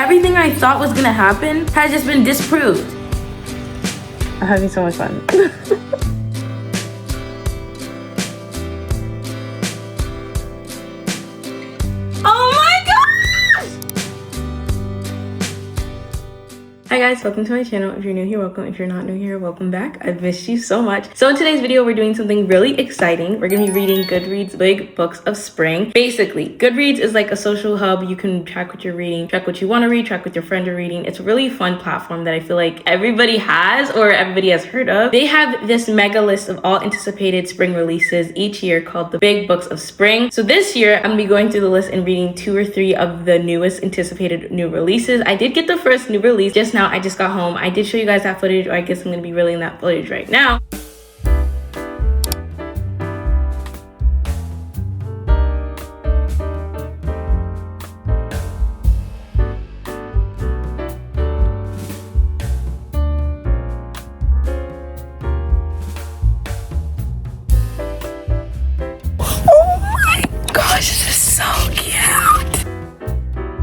everything I thought was gonna happen has just been disproved. I'm having so much fun. Oh my gosh! Hi guys, welcome to my channel. If you're new here, welcome. If you're not new here, welcome back. I've missed you so much. So in today's video, we're doing something really exciting. We're gonna be reading Goodreads Big Books of Spring. Basically, Goodreads is like a social hub. You can track what you're reading, track what you want to read, track what your friends are reading. It's a really fun platform that I feel like everybody has or everybody has heard of. They have this mega list of all anticipated spring releases each year called the Big Books of Spring. So this year, I'm gonna be going through the list and reading 2 or 3 of the newest anticipated new releases. I did get the first new release just now. I just got home. I did show you guys that footage, or I guess I'm gonna be relaying that footage right now.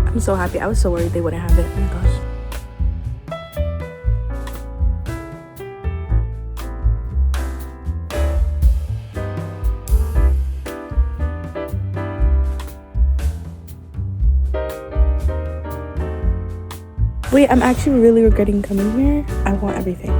I'm so happy. I was so worried they wouldn't have it. Oh my gosh. Wait, I'm actually really regretting coming here. I want everything.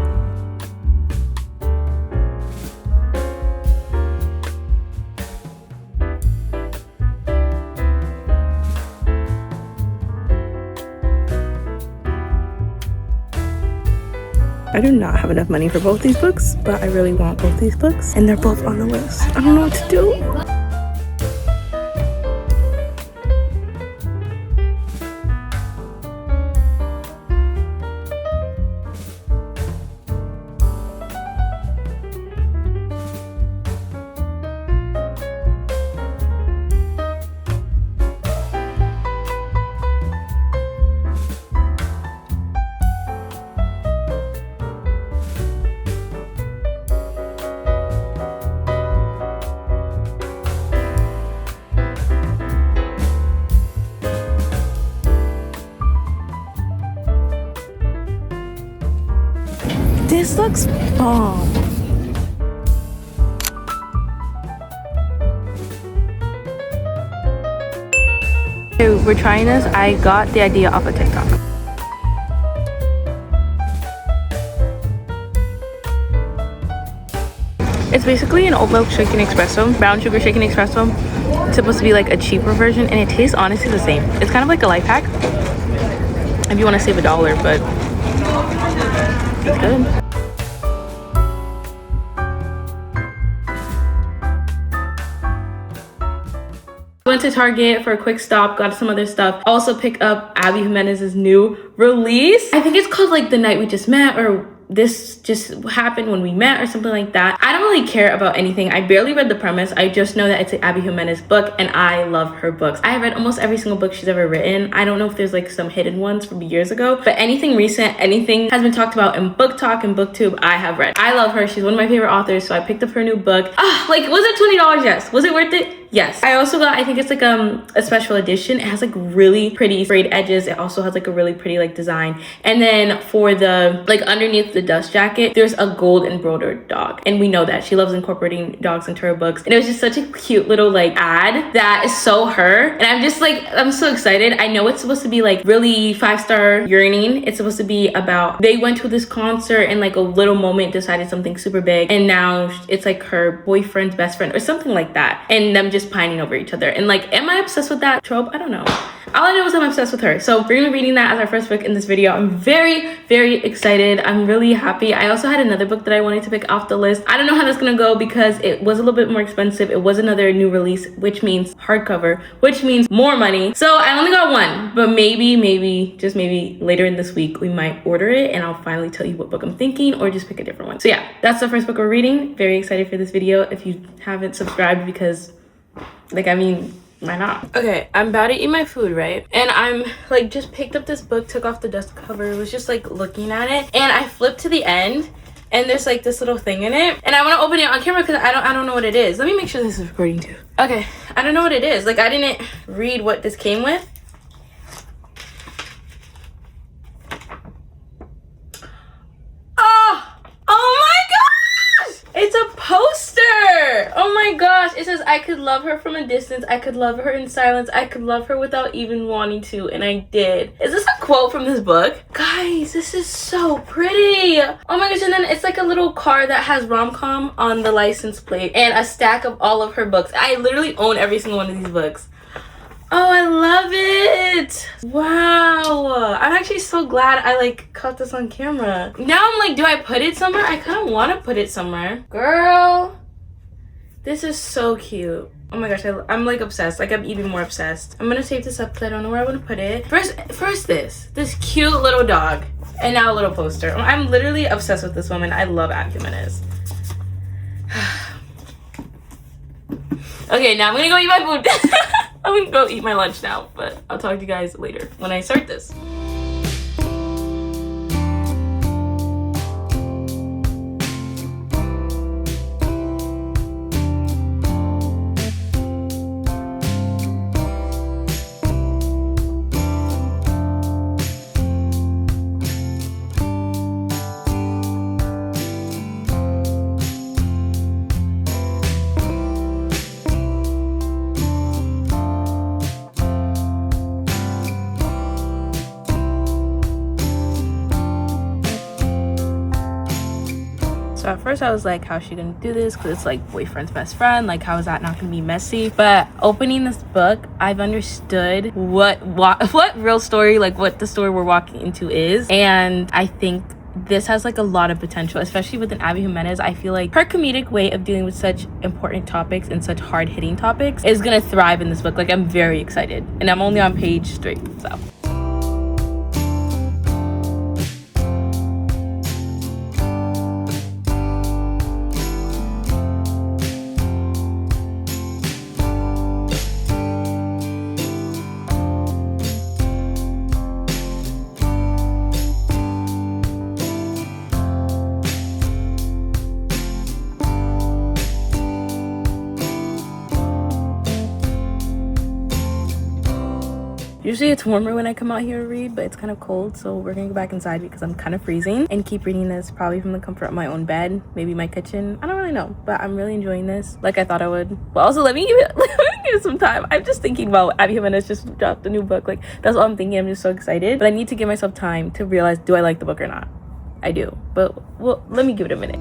I do not have enough money for both these books, but I really want both these books, and they're both on the list. I don't know what to do. This looks bomb. So we're trying this. I got the idea off of TikTok. It's basically an oat milk shaken espresso, brown sugar shaken espresso. It's supposed to be like a cheaper version, and it tastes honestly the same. It's kind of like a life hack if you want to save $1, but it's good. Went to Target for a quick stop, got some other stuff. Also picked up Abby Jimenez's new release. I think it's called like The Night We Just Met, or This Just Happened When We Met, or something like that. I don't really care about anything. I barely read the premise. I just know that it's an Abby Jimenez book, and I love her books. I have read almost every single book she's ever written. I don't know if there's like some hidden ones from years ago, but anything recent, anything has been talked about in Book Talk and BookTube, I have read. I love her. She's one of my favorite authors, so I picked up her new book. Like, was it $20? Yes. Was it worth it? Yes. I also got, I think it's like a special edition. It has like really pretty frayed edges. It also has like a really pretty like design. And then for the, like underneath the dust jacket, there's a gold embroidered dog. And we know that. She loves incorporating dogs into her books. And it was just such a cute little like ad that is so her. And I'm just like, I'm so excited. I know it's supposed to be like really 5-star yearning. It's supposed to be about, they went to this concert and like a little moment decided something super big. And now it's like her boyfriend's best friend or something like that. And them just pining over each other. And like, am I obsessed with that trope? I don't know. All I know is I'm obsessed with her. So we're gonna be reading that as our first book in this video. I'm very, very excited. I'm really happy. I also had another book that I wanted to pick off the list. I don't know how that's gonna go because it was a little bit more expensive. It was another new release, which means hardcover, which means more money. So I only got one, but maybe, just maybe later in this week, we might order it and I'll finally tell you what book I'm thinking, or just pick a different one. So yeah, that's the first book we're reading. Very excited for this video. If you haven't subscribed, because like, I mean, why not? Okay, I'm about to eat my food, right? And I'm like, just picked up this book, took off the dust cover, was just like looking at it, and I flipped to the end and there's like this little thing in it, and I want to open it on camera because I don't know what it is. Let me make sure this is recording too. Okay, I don't know what it is. Like, I didn't read what this came with. it says, I could love her from a distance. I could love her in silence. I could love her without even wanting to. And I did. Is this a quote from this book? Guys, this is so pretty. Oh my gosh. And then it's like a little car that has rom-com on the license plate and a stack of all of her books. I literally own every single one of these books. Oh, I love it. Wow. I'm actually so glad I like caught this on camera. Now I'm like, do I put it somewhere? I kind of want to put it somewhere. Girl, this is so cute. Oh my gosh, I'm like obsessed. Like I'm even more obsessed. I'm gonna save this up because I don't know where I want to put it. First this cute little dog. And now a little poster. I'm literally obsessed with this woman. I love Abby Jimenez. Okay, now I'm gonna go eat my food. I'm gonna go eat my lunch now, but I'll talk to you guys later when I start this. So at first I was like, how's she gonna do this? Because it's like boyfriend's best friend. Like, how is that not gonna be messy? But opening this book, I've understood what real story, like what the story we're walking into is. And I think this has like a lot of potential, especially with an Abby Jimenez. I feel like her comedic way of dealing with such important topics and such hard-hitting topics is gonna thrive in this book. Like, I'm very excited. And I'm only on page 3, so. Usually it's warmer when I come out here to read, but it's kind of cold, so we're gonna go back inside because I'm kind of freezing and keep reading this probably from the comfort of my own bed, maybe my kitchen. I don't really know, but I'm really enjoying this like I thought I would. But also let me give it some time. I'm just thinking about Abby Jimenez just dropped a new book. Like, that's all I'm thinking. I'm just so excited, but I need to give myself time to realize, do I like the book or not? I do, but well, let me give it a minute.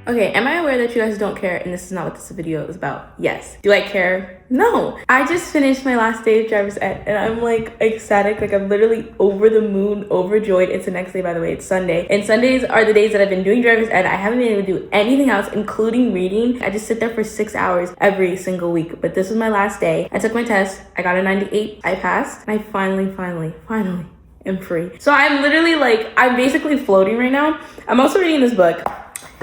Okay, am I aware that you guys don't care and this is not what this video is about? Yes. Do I care? No. I just finished my last day of driver's ed and I'm like ecstatic. Like I'm literally over the moon, overjoyed. It's the next day, by the way. It's Sunday. And Sundays are the days that I've been doing driver's ed. I haven't been able to do anything else, including reading. I just sit there for 6 hours every single week. But this was my last day. I took my test. I got a 98. I passed. And I finally am free. So I'm literally like, I'm basically floating right now. I'm also reading this book.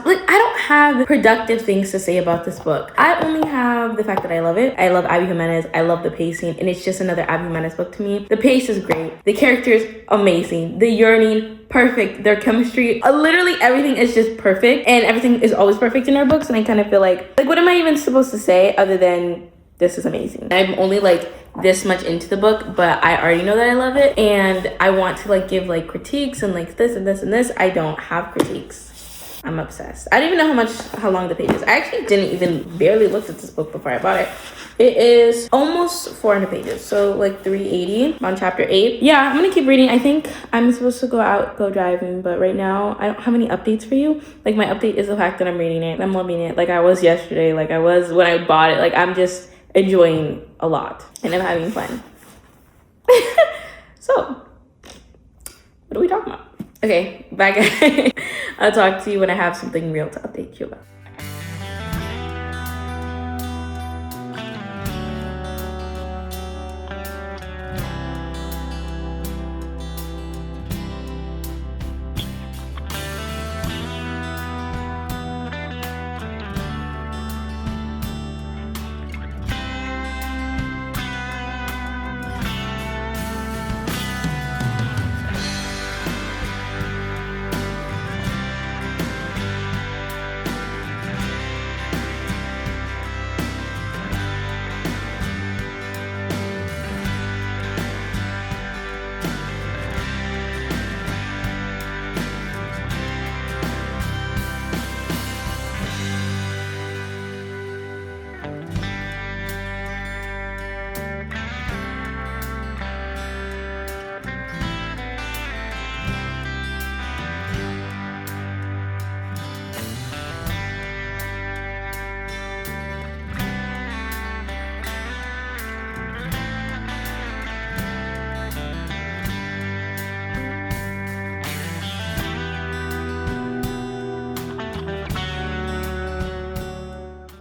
Like, I don't have productive things to say about this book. I only have the fact that I love it. I love Abby Jimenez. I love the pacing, and it's just another Abby Jimenez book to me. The pace is great. The characters, amazing. The yearning, perfect. Their chemistry, literally everything is just perfect, and everything is always perfect in our books, and I kind of feel like what am I even supposed to say other than this is amazing? I'm only like this much into the book, but I already know that I love it, and I want to like give like critiques and like this and this and this. I don't have critiques. I'm obsessed. I don't even know how long the page is. I actually didn't even barely look at this book before I bought it. It is almost 400 pages, so like 380 on chapter 8. Yeah, I'm gonna keep reading. I think I'm supposed to go driving, but right now I don't have any updates for you. Like my update is the fact that I'm reading it. I'm loving it like I was yesterday, like I was when I bought it. Like I'm just enjoying a lot and I'm having fun. So, what are we talking about? Okay, bye guys. I'll talk to you when I have something real to update you about.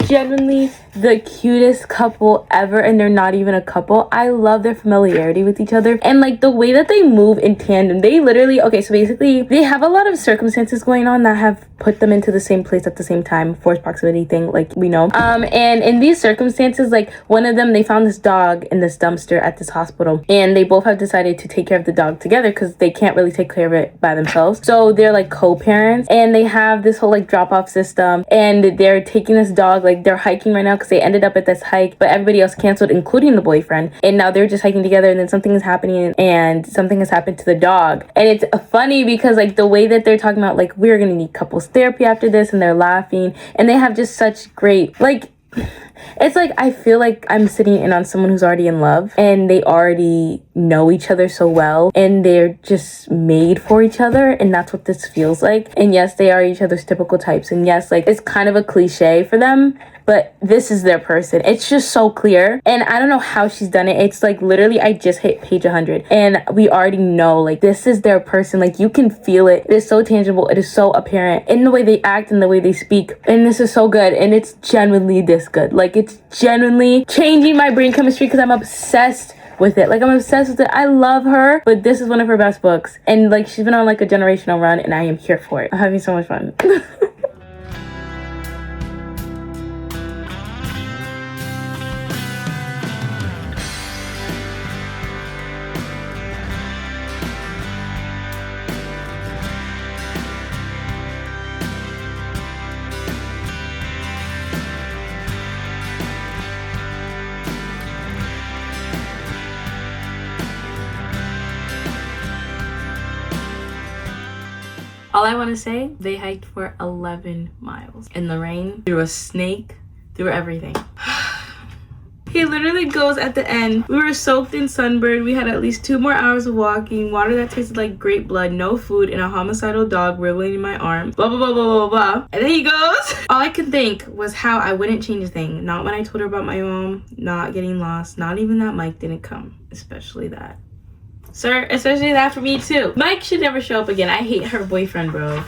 Genuinely the cutest couple ever, and they're not even a couple. I love their familiarity with each other and like the way that they move in tandem. They literally, okay, so basically they have a lot of circumstances going on that have put them into the same place at the same time, forced proximity thing, like we know. And in these circumstances, like one of them, they found this dog in this dumpster at this hospital, and they both have decided to take care of the dog together because they can't really take care of it by themselves. So they're like co-parents, and they have this whole like drop-off system, and they're taking this dog, like they're hiking right now because they ended up at this hike, but everybody else canceled, including the boyfriend, and now they're just hiking together, and then something is happening and something has happened to the dog. And it's funny because like the way that they're talking about like we're gonna need couples therapy after this, and they're laughing, and they have just such great like it's like I feel like I'm sitting in on someone who's already in love, and they already know each other so well, and they're just made for each other, and that's what this feels like. And yes, they are each other's typical types, and yes, like it's kind of a cliche for them, but this is their person. It's just so clear, and I don't know how she's done it. It's like literally I just hit page 100 and we already know like this is their person. Like you can feel it. It is so tangible. It is so apparent in the way they act and the way they speak, and this is so good, and it's genuinely this good. Like it's genuinely changing my brain chemistry because I'm obsessed with it. Like I'm obsessed with it. I love her, but this is one of her best books, and like she's been on like a generational run, and I am here for it. I'm having so much fun. All I want to say, they hiked for 11 miles in the rain, through a snake, through everything. He literally goes at the end. We were soaked in sunburn. We had at least 2 more hours of walking, water that tasted like grape blood, no food, and a homicidal dog wriggling in my arm. Blah, blah, blah, blah, blah, blah. And then he goes. All I could think was how I wouldn't change a thing. Not when I told her about my mom not getting lost. Not even that Mike didn't come. Especially that. Sir, especially that for me too. Mike should never show up again. I hate her boyfriend, bro.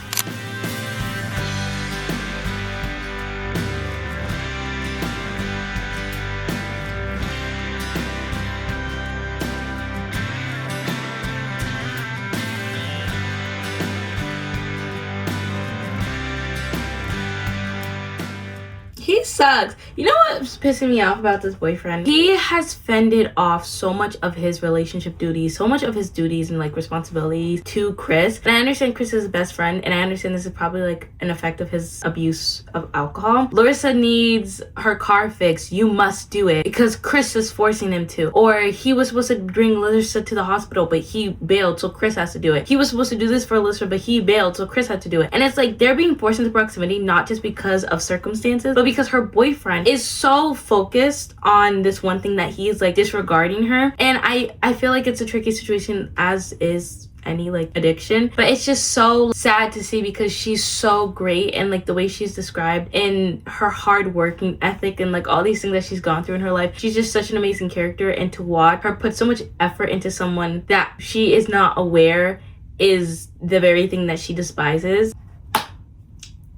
He sucks. You know what's pissing me off about this boyfriend? He has fended off so much of his relationship duties, so much of his duties and like responsibilities to Chris. And I understand Chris is his best friend, and I understand this is probably like an effect of his abuse of alcohol. Larissa needs her car fixed. You must do it because Chris is forcing him to. Or he was supposed to bring Larissa to the hospital, but he bailed, so Chris has to do it. He was supposed to do this for Larissa, but he bailed, so Chris had to do it. And it's like they're being forced into proximity, not just because of circumstances, but because her boyfriend is so focused on this one thing that he's like disregarding her. And I feel like it's a tricky situation, as is any like addiction, but it's just so sad to see because she's so great, and like the way she's described in her hard working ethic and like all these things that she's gone through in her life, she's just such an amazing character. And to watch her put so much effort into someone that she is not aware is the very thing that she despises.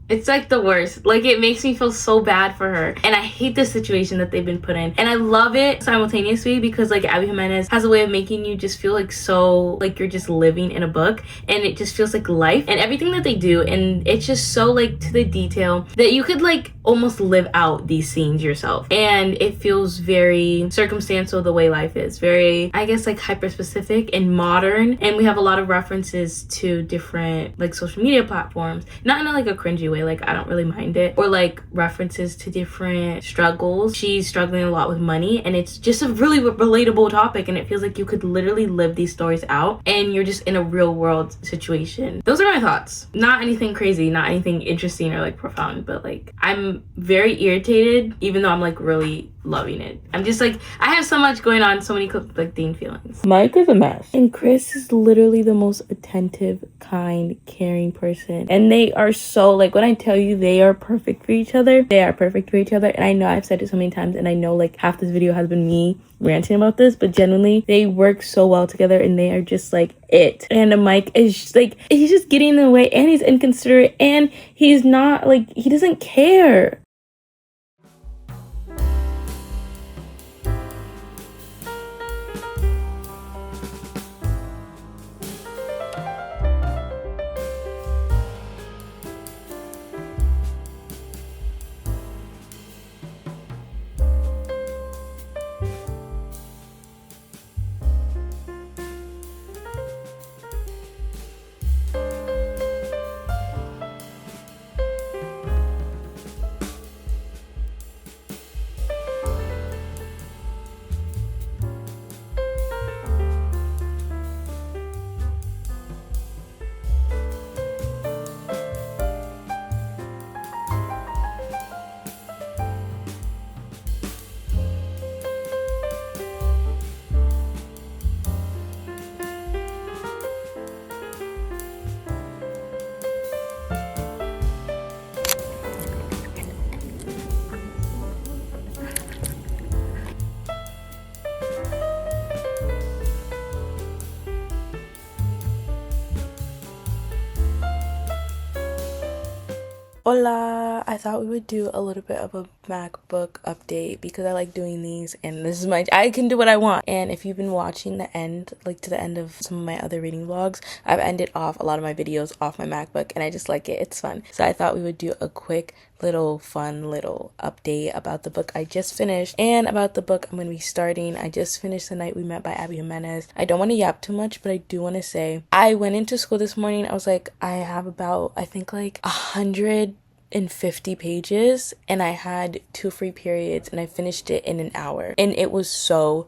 It's like the worst. Like, it makes me feel so bad for her. And I hate the situation that they've been put in. And I love it simultaneously because like Abby Jimenez has a way of making you just feel like so like you're just living in a book, and it just feels like life and everything that they do. And it's just so like to the detail that you could like almost live out these scenes yourself. And it feels very circumstantial the way life is. Very, I guess, like hyper specific and modern. And we have a lot of references to different like social media platforms. Not in a, like a cringy way. Like, I don't really mind it. Or like references to different struggles. She's struggling a lot with money, and it's just a really relatable topic, and it feels like you could literally live these stories out and you're just in a real world situation. Those are my thoughts. Not anything crazy, not anything interesting or like profound, but like I'm very irritated even though I'm like really loving it. I'm just like, I have so much going on, so many conflicting feelings. Mike is a mess, and Chris is literally the most attentive, kind, caring person, and they are so like, when I tell you they are perfect for each other, they are perfect for each other. And I know I've said it so many times, and I know like half this video has been me ranting about this, but genuinely they work so well together, and they are just like it. And Mike is just like, he's just getting in the way, and he's inconsiderate, and he's not like, he doesn't care. Hola! I thought we would do a little bit of a MacBook update because I like doing these, and this is I can do what I want. And if you've been watching the end, like to the end of some of my other reading vlogs, I've ended off a lot of my videos off my MacBook, and I just like it. It's fun. So I thought we would do a quick little fun little update about the book I just finished and about the book I'm going to be starting. I just finished The Night We Met by Abby Jimenez. I don't want to yap too much, but I do want to say I went into school this morning. I was like, I have about, I think like 150 pages, and I had 2 free periods, and I finished it in an hour, and it was so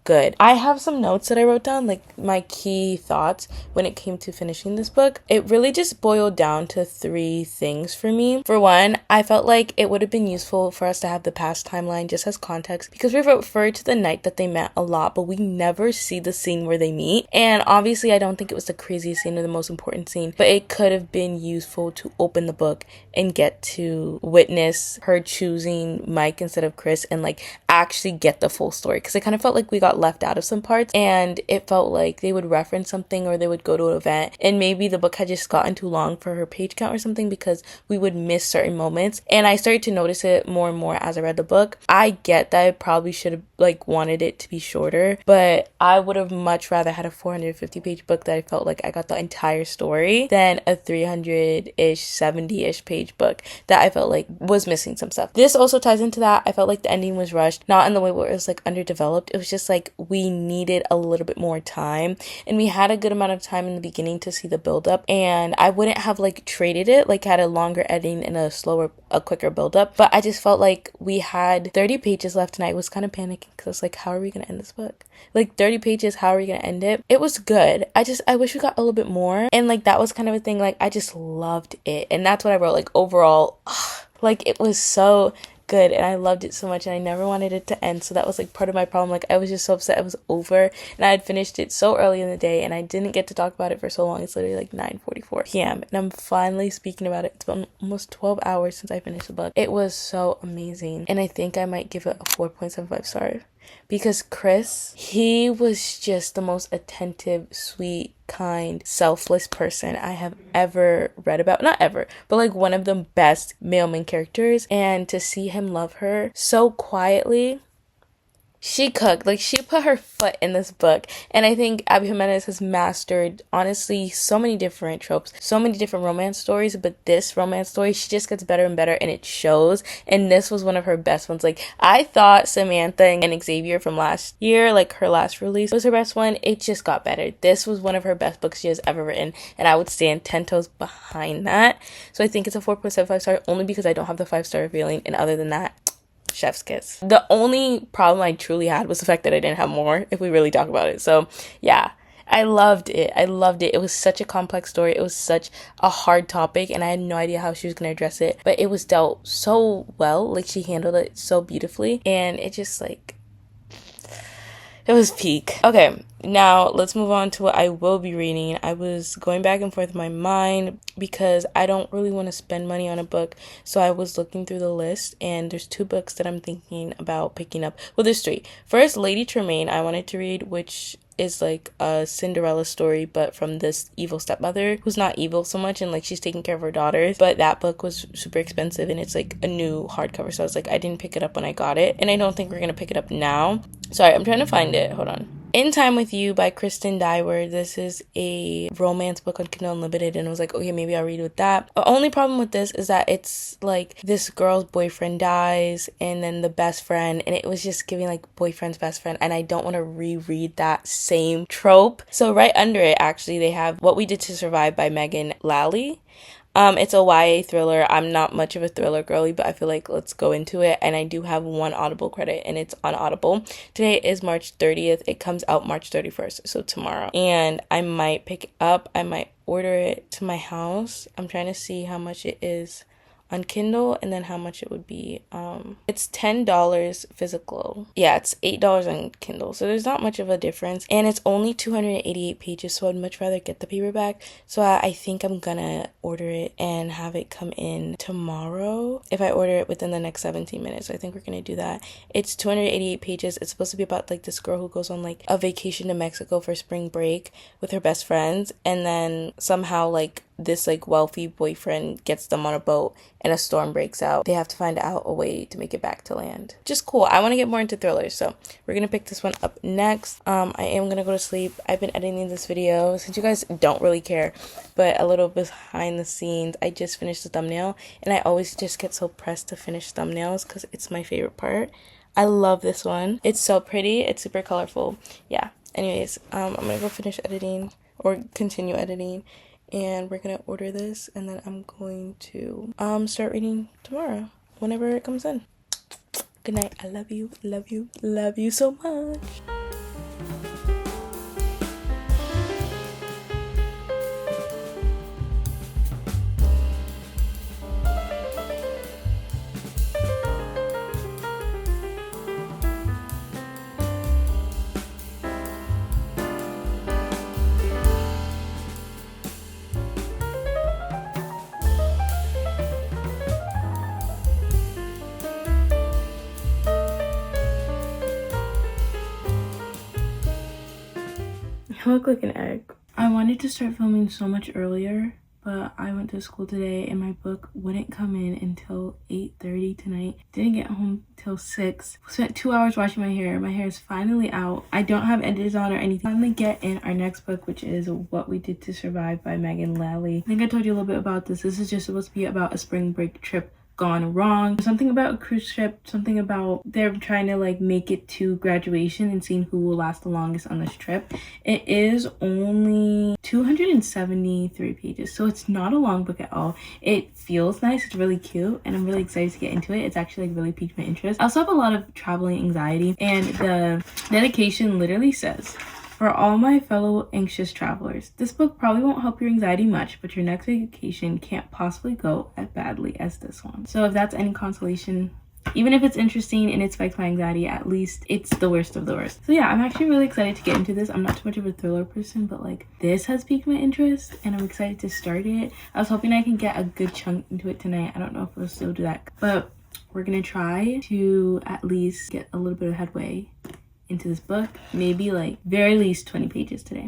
good. I have some notes that I wrote down, like my key thoughts when it came to finishing this book. It really just boiled down to 3 things for me. For one, I felt like it would have been useful for us to have the past timeline just as context, because we refer to the night that they met a lot, but we never see the scene where they meet. And obviously I don't think it was the craziest scene or the most important scene, but it could have been useful to open the book and get to witness her choosing Mike instead of Chris and like actually get the full story, because it kind of felt like we got left out of some parts, and it felt like they would reference something or they would go to an event and maybe the book had just gotten too long for her page count or something, because we would miss certain moments. And I started to notice it more and more as I read the book. I get that I probably should have like wanted it to be shorter, but I would have much rather had a 450 page book that I felt like I got the entire story than a 300-ish 70-ish page book that I felt like was missing some stuff. This also ties into that. I felt like the ending was rushed, not in the way where it was like underdeveloped. It was just like we needed a little bit more time, and we had a good amount of time in the beginning to see the build up, and I wouldn't have like traded it, like had a longer ending and a quicker build up, but I just felt like we had 30 pages left and I was kind of panicking because I was like, how are we gonna end this book? Like 30 pages, how are we gonna end it? It was good. I wish we got a little bit more, and like that was kind of a thing. Like I just loved it, and that's what I wrote. Like overall, like it was so good and I loved it so much, and I never wanted it to end. So that was like part of my problem. Like I was just so upset it was over, and I had finished it so early in the day and I didn't get to talk about it for so long. It's literally like 9:44 p.m. and I'm finally speaking about it. It's been almost 12 hours since I finished the book. It was so amazing, and I think I might give it a 4.75 star, because Chris, he was just the most attentive, sweet, kind, selfless person I have ever read about. Not ever, but like one of the best male main characters. And to see him love her so quietly. She cooked, like she put her foot in this book, and I think Abby Jimenez has mastered, honestly, so many different tropes, so many different romance stories, but this romance story, she just gets better and better, and it shows, and this was one of her best ones. Like, I thought Samantha and Xavier from last year, like her last release, was her best one. It just got better. This was one of her best books she has ever written, and I would stand 10 toes behind that. So I think it's a 4.75 star, only because I don't have the 5-star feeling, and other than that, chef's kiss. The only problem I truly had was the fact that I didn't have more, if we really talk about it. So yeah, I loved it. It was such a complex story. It was such a hard topic, and I had no idea how she was going to address it, but it was dealt so well. Like, she handled it so beautifully, and it just like, it was peak. Okay, now let's move on to what I will be reading. I was going back and forth in my mind because I don't really want to spend money on a book. So I was looking through the list, and there's 2 books that I'm thinking about picking up. Well, there's 3. First, Lady Tremaine, I wanted to read, which is like a Cinderella story, but from this evil stepmother who's not evil so much, and like she's taking care of her daughters. But that book was super expensive, and it's like a new hardcover, so I was like, I didn't pick it up when I got it, and I don't think we're gonna pick it up now. Sorry, I'm trying to find it. Hold on. In Time with You by Kristen Dyward. This is a romance book on Kindle Unlimited, and I was like, okay, maybe I'll read with that. The only problem with this is that it's like this girl's boyfriend dies, and then the best friend, and it was just giving like boyfriend's best friend, and I don't want to reread that same trope. So right under it, actually, they have What We Did to Survive by Megan Lally. It's a YA thriller. I'm not much of a thriller girly, but I feel like let's go into it. And I do have 1 Audible credit, and it's on Audible. Today is March 30th. It comes out March 31st, so tomorrow. And I might pick it up. I might order it to my house. I'm trying to see how much it is on Kindle, and then how much it would be. It's $10 physical. Yeah, it's $8 on Kindle, so there's not much of a difference, and it's only 288 pages, so I'd much rather get the paperback. So I think I'm gonna order it and have it come in tomorrow if I order it within the next 17 minutes. So I think we're gonna do that. It's 288 pages. It's supposed to be about like this girl who goes on like a vacation to Mexico for spring break with her best friends, and then somehow like this like wealthy boyfriend gets them on a boat and a storm breaks out. They have to find out a way to make it back to land. Just cool. I want to get more into thrillers, so we're gonna pick this one up next. I am gonna go to sleep. I've been editing this video since you guys don't really care, but a little behind the scenes. I just finished the thumbnail, and I always just get so pressed to finish thumbnails because it's my favorite part. I love this one. It's so pretty. It's super colorful. Yeah. Anyways, I'm gonna go finish editing or continue editing, and we're gonna order this, and then I'm going to start reading tomorrow whenever it comes in. Good night. I love you so much. I look like an egg. I wanted to start filming so much earlier, but I went to school today and my book wouldn't come in until 8:30 tonight. Didn't get home till 6. Spent 2 hours washing my hair. My hair is finally out. I don't have edges on or anything. Finally get in our next book, which is What We Did to Survive by Megan Lally. I think I told you a little bit about this. This is just supposed to be about a spring break trip gone wrong. Something about a cruise ship, something about they're trying to like make it to graduation and seeing who will last the longest on this trip. It is only 273 pages, so it's not a long book at all. It feels nice, it's really cute, and I'm really excited to get into it. It's actually like really piqued my interest. I also have a lot of traveling anxiety, and the dedication literally says, for all my fellow anxious travelers, this book probably won't help your anxiety much, but your next vacation can't possibly go as badly as this one. So if that's any consolation, even if it's interesting and it spikes my anxiety, at least it's the worst of the worst. So yeah, I'm actually really excited to get into this. I'm not too much of a thriller person, but like this has piqued my interest and I'm excited to start it. I was hoping I can get a good chunk into it tonight. I don't know if we'll still do that, but we're gonna try to at least get a little bit of headway into this book, maybe like very least 20 pages today.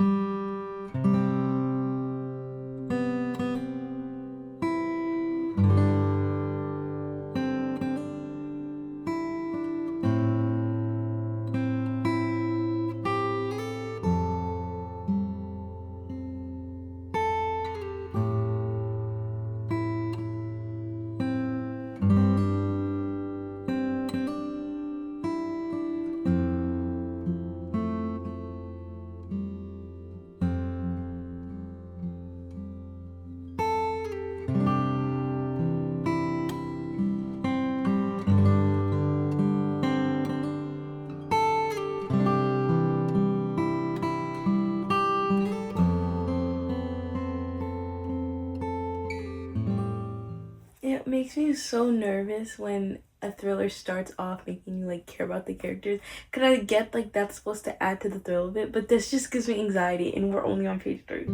It makes me so nervous when a thriller starts off making you like care about the characters, because I get like that's supposed to add to the thrill of it, but this just gives me anxiety and we're only on page 3.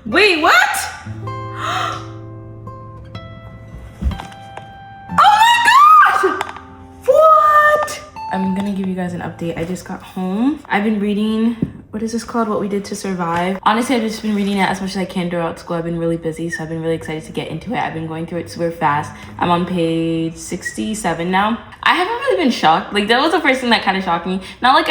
Wait, what? I'm gonna give you guys an update. I just got home. I've been reading, what is this called? What We Did to Survive. Honestly, I've just been reading it as much as I can throughout school. I've been really busy, so I've been really excited to get into it. I've been going through it super fast. I'm on page 67 now. I haven't really been shocked. Like, that was the first thing that kind of shocked me. Not like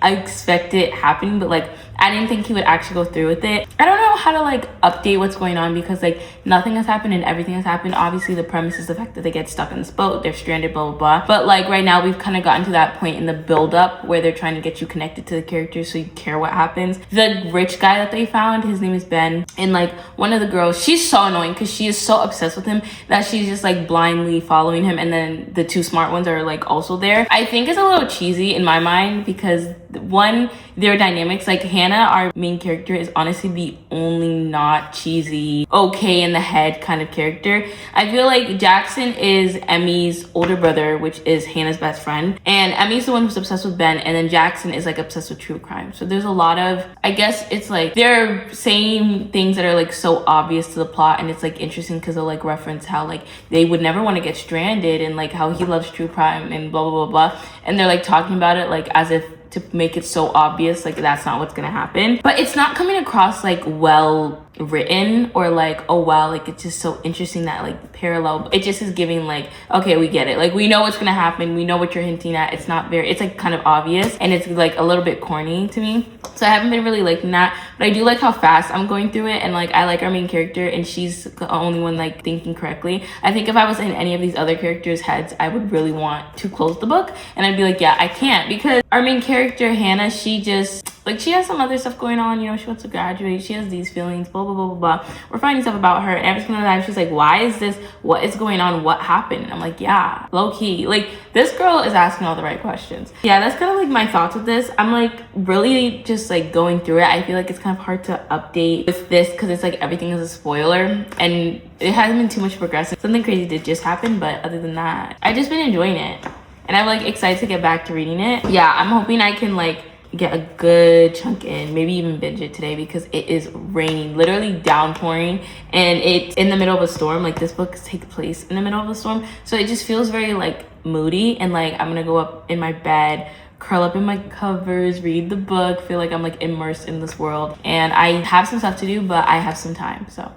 I expect it happening, but like I didn't think he would actually go through with it. I don't know how to like update what's going on because like nothing has happened and everything has happened. Obviously the premise is the fact that they get stuck in this boat, they're stranded, blah blah blah. But like right now we've kind of gotten to that point in the build up where they're trying to get you connected to the characters so you care what happens. The rich guy that they found, his name is Ben, and like one of the girls, she's so annoying because she is so obsessed with him that she's just like blindly following him, and then the two smart ones are like also there. I think it's a little cheesy in my mind because one, their dynamics, like Hannah, our main character, is honestly the only not cheesy, okay in the head kind of character. I feel like Jackson is Emmy's older brother, which is Hannah's best friend, and Emmy's the one who's obsessed with Ben, and then Jackson is like obsessed with true crime. So there's a lot of, I guess it's like they're saying things that are like so obvious to the plot, and it's like interesting because they'll like reference how like they would never want to get stranded, and like how he loves true crime and blah blah blah blah, and they're like talking about it like as if to make it so obvious like that's not what's gonna happen. But it's not coming across like well written or like, oh wow, like it's just so interesting that like parallel. It just is giving like, okay, we get it, like we know what's gonna happen, we know what you're hinting at. It's not very, it's like kind of obvious, and it's like a little bit corny to me, so I haven't been really liking that. But I do like how fast I'm going through it, and like I like our main character, and she's the only one like thinking correctly. I think if I was in any of these other characters' heads, I would really want to close the book, and I'd be like, yeah, I can't, because our main character Hannah, she just like, she has some other stuff going on, you know, she wants to graduate, she has these feelings, blah blah blah blah blah. We're finding stuff about her, and every single time she's like, why is this, what is going on, what happened? And I'm like, yeah, low key, like this girl is asking all the right questions. Yeah, that's kind of like my thoughts with this. I'm like really just like going through it. I feel like it's kind of hard to update with this because it's like everything is a spoiler, and it hasn't been too much progressive. Something crazy did just happen, but other than that, I've just been enjoying it, and I'm like excited to get back to reading it. Yeah, I'm hoping I can like get a good chunk in, maybe even binge it today, because it is raining, literally downpouring, and it's in the middle of a storm. Like this book takes place in the middle of a storm, so it just feels very like moody, and like I'm gonna go up in my bed, curl up in my covers, read the book, feel like I'm like immersed in this world. And I have some stuff to do, but I have some time. So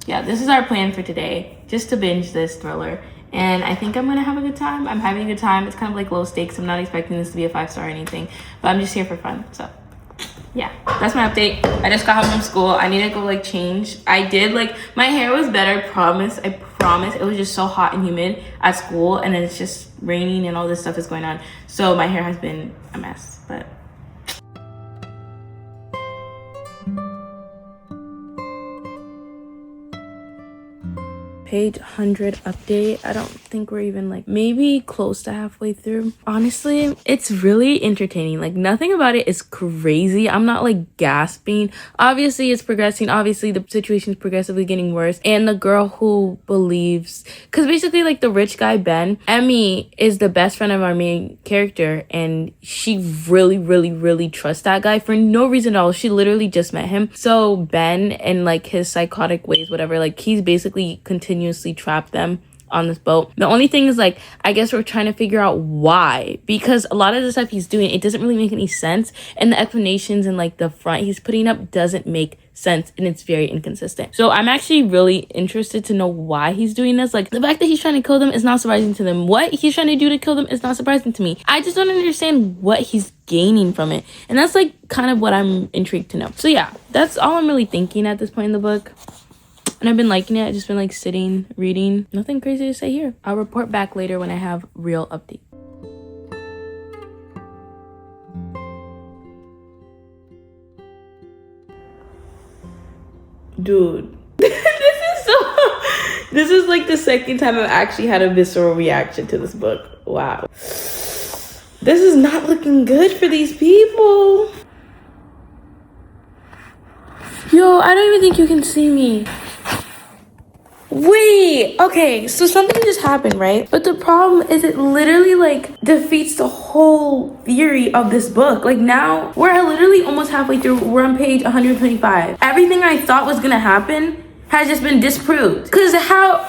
yeah, this is our plan for today, just to binge this thriller. And I think I'm gonna have a good time. I'm having a good time. It's kind of like low stakes. I'm not expecting this to be a 5-star or anything, but I'm just here for fun. So yeah, that's my update. I just got home from school. I need to go like change. I did like, my hair was better, promise. I promise. It was just so hot and humid at school, and then it's just raining and all this stuff is going on. So my hair has been a mess, but page 100 update. I don't think we're even like maybe close to halfway through. Honestly, it's really entertaining. Like nothing about it is crazy. I'm not like gasping. Obviously it's progressing. Obviously the situation is progressively getting worse, and the girl who believes, because basically like the rich guy Ben, Emmy is the best friend of our main character, and she really trusts that guy for no reason at all. She literally just met him. So Ben and like his psychotic ways, whatever, like he's basically continuously trapped them on this boat. The only thing is like, I guess we're trying to figure out why, because a lot of the stuff he's doing, it doesn't really make any sense, and the explanations and like the front he's putting up doesn't make sense, and it's very inconsistent. So I'm actually really interested to know why he's doing this. Like the fact that he's trying to kill them is not surprising to them. What he's trying to do to kill them is not surprising to me. I just don't understand what he's gaining from it, and that's like kind of what I'm intrigued to know. So yeah, that's all I'm really thinking at this point in the book. And I've been liking it. I've just been like sitting, reading. Nothing crazy to say here. I'll report back later when I have real update. Dude, this is like the second time I've actually had a visceral reaction to this book. Wow. This is not looking good for these people. Yo, I don't even think you can see me. Wait, okay, so something just happened, right? But the problem is it literally like defeats the whole theory of this book. Like now we're literally almost halfway through. We're on page 125. Everything I thought was gonna happen has just been disproved. Cause how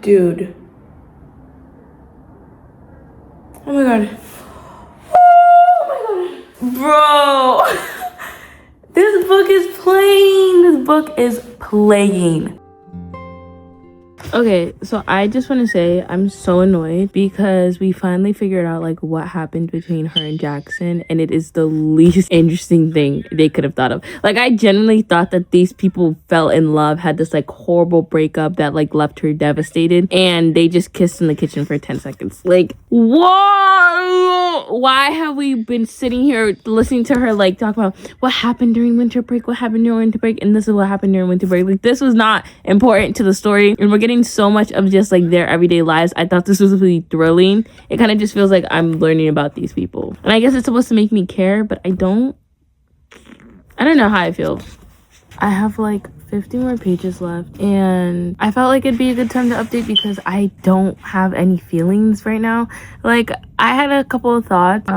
dude. Oh my god. Oh my god. Bro. This book is playing. This book is playing. Okay, so I just want to say I'm so annoyed because we finally figured out like what happened between her and Jackson, and it is the least interesting thing they could have thought of. Like I genuinely thought that these people fell in love, had this like horrible breakup that like left her devastated, and they just kissed in the kitchen for 10 seconds. Like what? Why have we been sitting here listening to her like talk about what happened during winter break, what happened during winter break, and this is what happened during winter break? Like this was not important to the story, and we're getting hearing so much of just like their everyday lives, I thought this was really thrilling. It kind of just feels like I'm learning about these people. And I guess it's supposed to make me care, but I don't know how I feel. I have like 50 more pages left, and I felt like it'd be a good time to update because I don't have any feelings right now. Like, I had a couple of thoughts,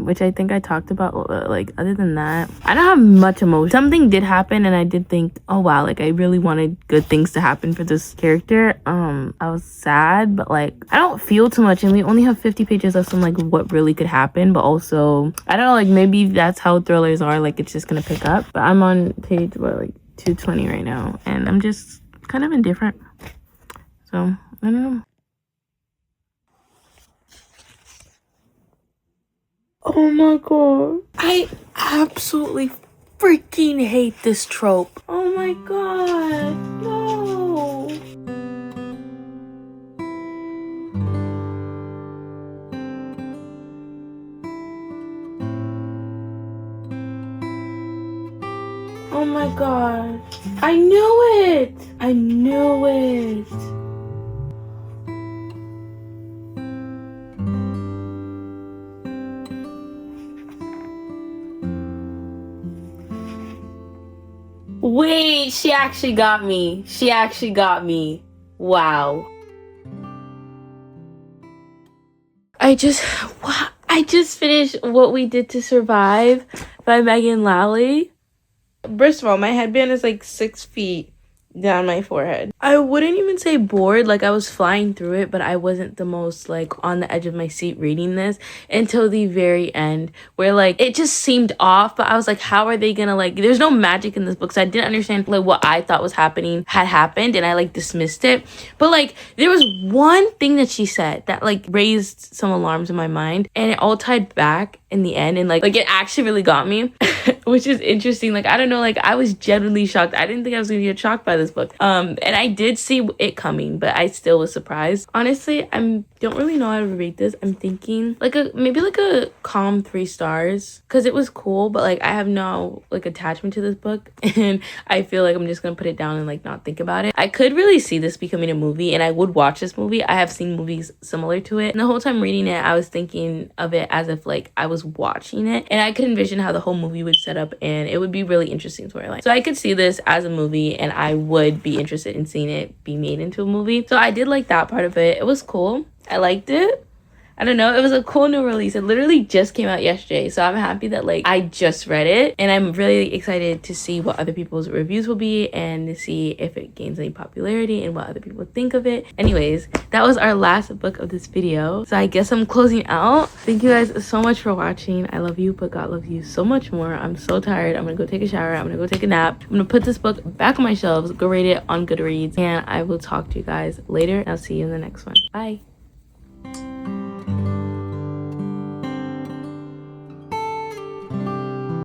which I think I talked about. Like, other than that, I don't have much emotion. Something did happen, and I did think, oh wow, like I really wanted good things to happen for this character. I was sad, but like I don't feel too much, and we only have 50 pages left on like what really could happen. But also, I don't know, like maybe that's how thrillers are, like it's just gonna pick up. But I'm on page like 220 right now, and I'm just kind of indifferent, so I don't know. Oh my god, I absolutely freaking hate this trope. Oh my god, no. Oh my god. I knew it! I knew it! Wait, she actually got me. She actually got me. Wow. I just finished What We Did to Survive by Megan Lally. First of all, my headband is like 6 feet down my forehead. I wouldn't even say bored, like I was flying through it, but I wasn't the most like on the edge of my seat reading this until the very end, where like it just seemed off. But I was like, how are they gonna, like, there's no magic in this book, so I didn't understand like what I thought was happening had happened, and I like dismissed it. But like there was one thing that she said that like raised some alarms in my mind, and it all tied back in the end, and like it actually really got me. Which is interesting. Like, I don't know, like I was genuinely shocked. I didn't think I was gonna get shocked by this book, and I did see it coming, but I still was surprised. Honestly, I don't really know how to rate this. I'm thinking like maybe like a calm 3 stars, because it was cool, but like I have no like attachment to this book, and I feel like I'm just gonna put it down and like not think about it. I could really see this becoming a movie, and I would watch this movie. I have seen movies similar to it, and the whole time reading it, I was thinking of it as if like I was watching it, and I could envision how the whole movie would set up, and it would be really interesting storyline. So I could see this as a movie, and I would be interested in seeing it be made into a movie. So I did like that part of it. It was cool. I liked it. I don't know, it was a cool new release. It literally just came out yesterday, so I'm happy that like I just read it, and I'm really excited to see what other people's reviews will be and to see if it gains any popularity and what other people think of it. Anyways, that was our last book of this video, so I guess I'm closing out. Thank you guys so much for watching. I love you, but God loves you so much more. I'm so tired. I'm gonna go take a shower. I'm gonna go take a nap. I'm gonna put this book back on my shelves, go rate it on Goodreads, and I will talk to you guys later. I'll see you in the next one. Bye.